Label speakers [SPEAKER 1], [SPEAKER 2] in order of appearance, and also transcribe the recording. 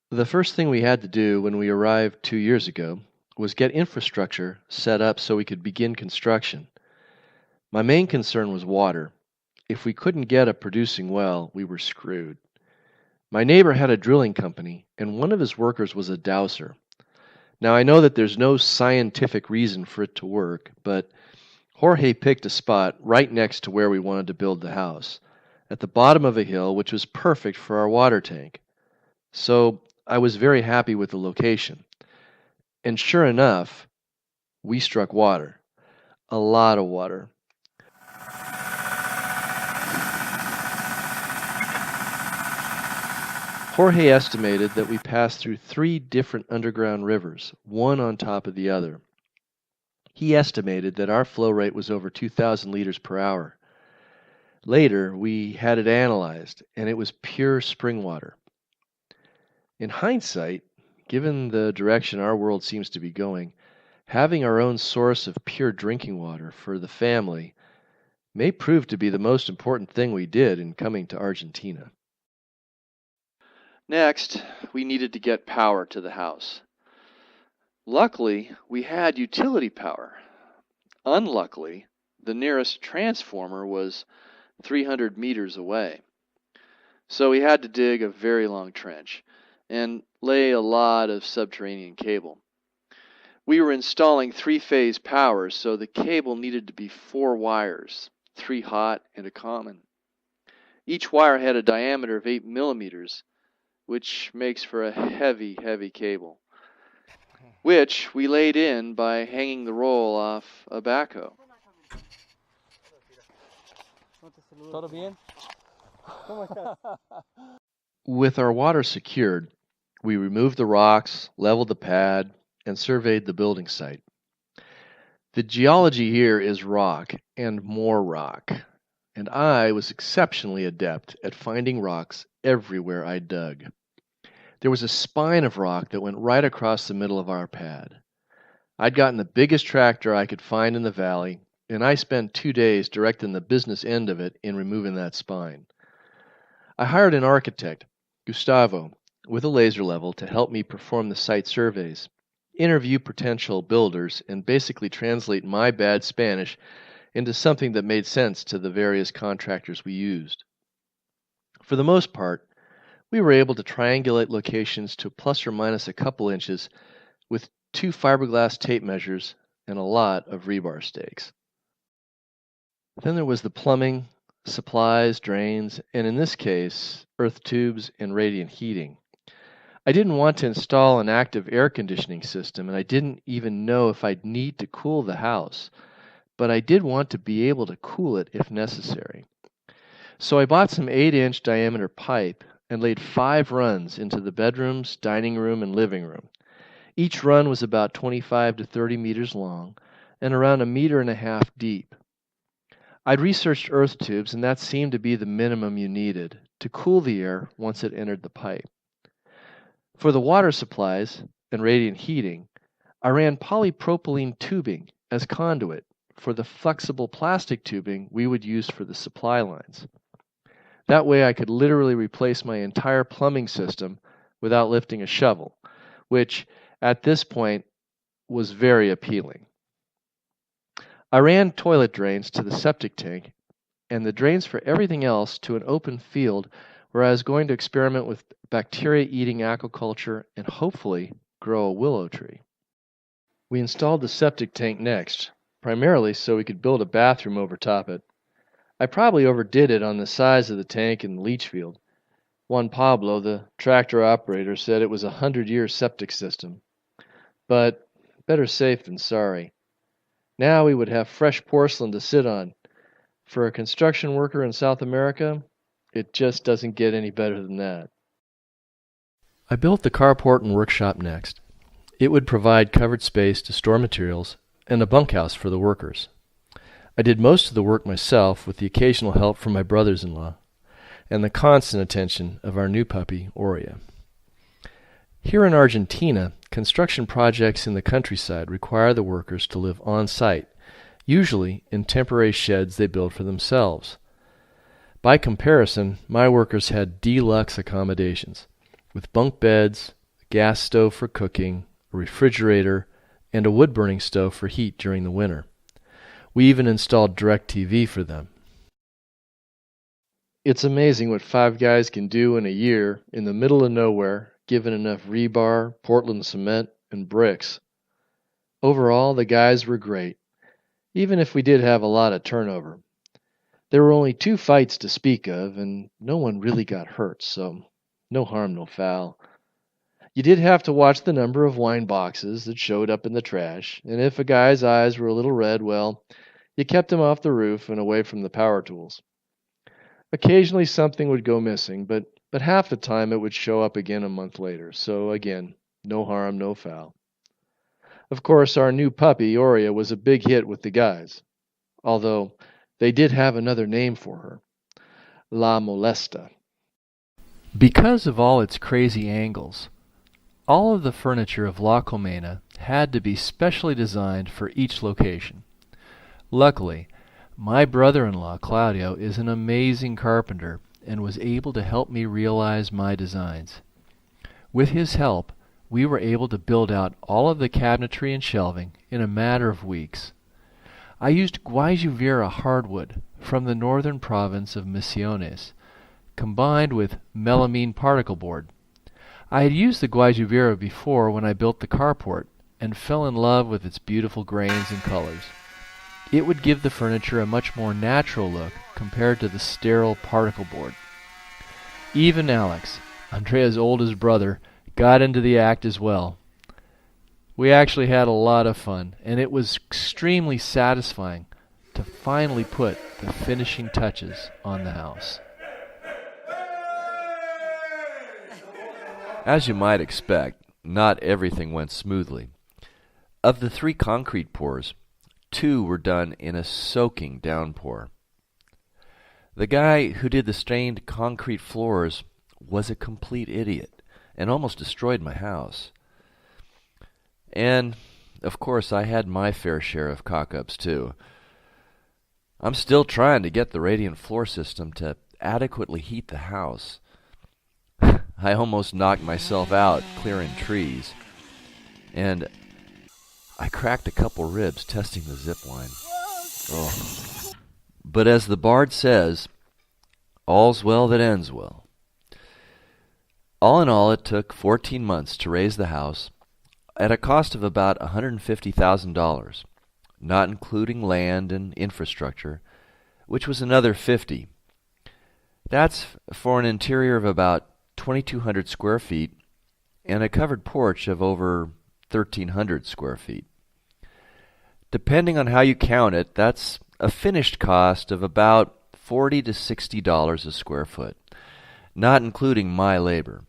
[SPEAKER 1] The first thing we had to do when we arrived 2 years ago was get infrastructure set up so we could begin construction. My main concern was water. If we couldn't get a producing well, we were screwed. My neighbor had a drilling company, and one of his workers was a dowser. Now, I know that there's no scientific reason for it to work, but Jorge picked a spot right next to where we wanted to build the house, at the bottom of a hill, which was perfect for our water tank. So I was very happy with the location. And sure enough, we struck water. A lot of water. Jorge estimated that we passed through 3 different underground rivers, one on top of the other. He estimated that our flow rate was over 2,000 liters per hour. Later, we had it analyzed, and it was pure spring water. In hindsight, given the direction our world seems to be going, having our own source of pure drinking water for the family may prove to be the most important thing we did in coming to Argentina. Next, we needed to get power to the house. Luckily, we had utility power. Unluckily, the nearest transformer was 300 meters away. So we had to dig a very long trench and lay a lot of subterranean cable. We were installing 3-phase power, so the cable needed to be 4 wires, 3 hot and a common. Each wire had a diameter of 8 millimeters, which makes for a heavy, heavy cable, which we laid in by hanging the roll off a backhoe.
[SPEAKER 2] ¿Todo bien? ¿Cómo estás?
[SPEAKER 1] With our water secured, we removed the rocks, leveled the pad, and surveyed the building site. The geology here is rock and more rock, and I was exceptionally adept at finding rocks everywhere I dug. There was a spine of rock that went right across the middle of our pad. I'd gotten the biggest tractor I could find in the valley, and I spent 2 days directing the business end of it in removing that spine. I hired an architect, Gustavo, with a laser level to help me perform the site surveys, interview potential builders, and basically translate my bad Spanish into something that made sense to the various contractors we used. For the most part, we were able to triangulate locations to plus or minus a couple inches with 2 fiberglass tape measures and a lot of rebar stakes. Then there was the plumbing, supplies, drains, and in this case, earth tubes and radiant heating. I didn't want to install an active air conditioning system, and I didn't even know if I'd need to cool the house, but I did want to be able to cool it if necessary. So I bought some 8-inch diameter pipe and laid 5 runs into the bedrooms, dining room, and living room. Each run was about 25 to 30 meters long and around 1.5 meters deep. I'd researched earth tubes, and that seemed to be the minimum you needed to cool the air once it entered the pipe. For the water supplies and radiant heating, I ran polypropylene tubing as conduit for the flexible plastic tubing we would use for the supply lines. That way I could literally replace my entire plumbing system without lifting a shovel, which at this point was very appealing. I ran toilet drains to the septic tank and the drains for everything else to an open field where I was going to experiment with bacteria-eating aquaculture and hopefully grow a willow tree. We installed the septic tank next, primarily so we could build a bathroom over top it. I probably overdid it on the size of the tank and the leach field. Juan Pablo, the tractor operator, said it was a 100-year septic system. But better safe than sorry. Now we would have fresh porcelain to sit on. For a construction worker in South America, it just doesn't get any better than that. I built the carport and workshop next. It would provide covered space to store materials and a bunkhouse for the workers. I did most of the work myself with the occasional help from my brothers-in-law and the constant attention of our new puppy, Oria. Here in Argentina, construction projects in the countryside require the workers to live on-site, usually in temporary sheds they build for themselves. By comparison, my workers had deluxe accommodations, with bunk beds, gas stove for cooking, a refrigerator, and a wood-burning stove for heat during the winter. We even installed DirecTV for them. It's amazing what 5 guys can do in a year in the middle of nowhere, given enough rebar, Portland cement, and bricks. Overall, the guys were great, even if we did have a lot of turnover. There were only 2 fights to speak of, and no one really got hurt, so no harm, no foul. You did have to watch the number of wine boxes that showed up in the trash, and if a guy's eyes were a little red, well, you kept him off the roof and away from the power tools. Occasionally something would go missing, but half the time it would show up again a month later, so again, no harm, no foul. Of course, our new puppy, Oria, was a big hit with the guys, although they did have another name for her, La Molesta. Because of all its crazy angles, all of the furniture of La Colmena had to be specially designed for each location. Luckily, my brother-in-law, Claudio, is an amazing carpenter and was able to help me realize my designs. With his help, we were able to build out all of the cabinetry and shelving in a matter of weeks. I used Guayuvera hardwood from the northern province of Misiones, combined with melamine particle board. I had used the Guayuvera before when I built the carport and fell in love with its beautiful grains and colors. It would give the furniture a much more natural look compared to the sterile particle board. Even Alex, Andrea's oldest brother, got into the act as well. We actually had a lot of fun, and it was extremely satisfying to finally put the finishing touches on the house.
[SPEAKER 3] As you might expect, not everything went smoothly. Of the 3 concrete pours, 2 were done in a soaking downpour. The guy who did the stained concrete floors was a complete idiot and almost destroyed my house. And, of course, I had my fair share of cock-ups, too. I'm still trying to get the radiant floor system to adequately heat the house. I almost knocked myself out clearing trees. And I cracked a couple ribs testing the zip line. Oh. But as the bard says, all's well that ends well. All in all, it took 14 months to raise the house at a cost of about $150,000, not including land and infrastructure, which was another $50,000. That's for an interior of about 2,200 square feet and a covered porch of over 1,300 square feet. Depending on how you count it, that's a finished cost of about $40 to $60 a square foot, not including my labor.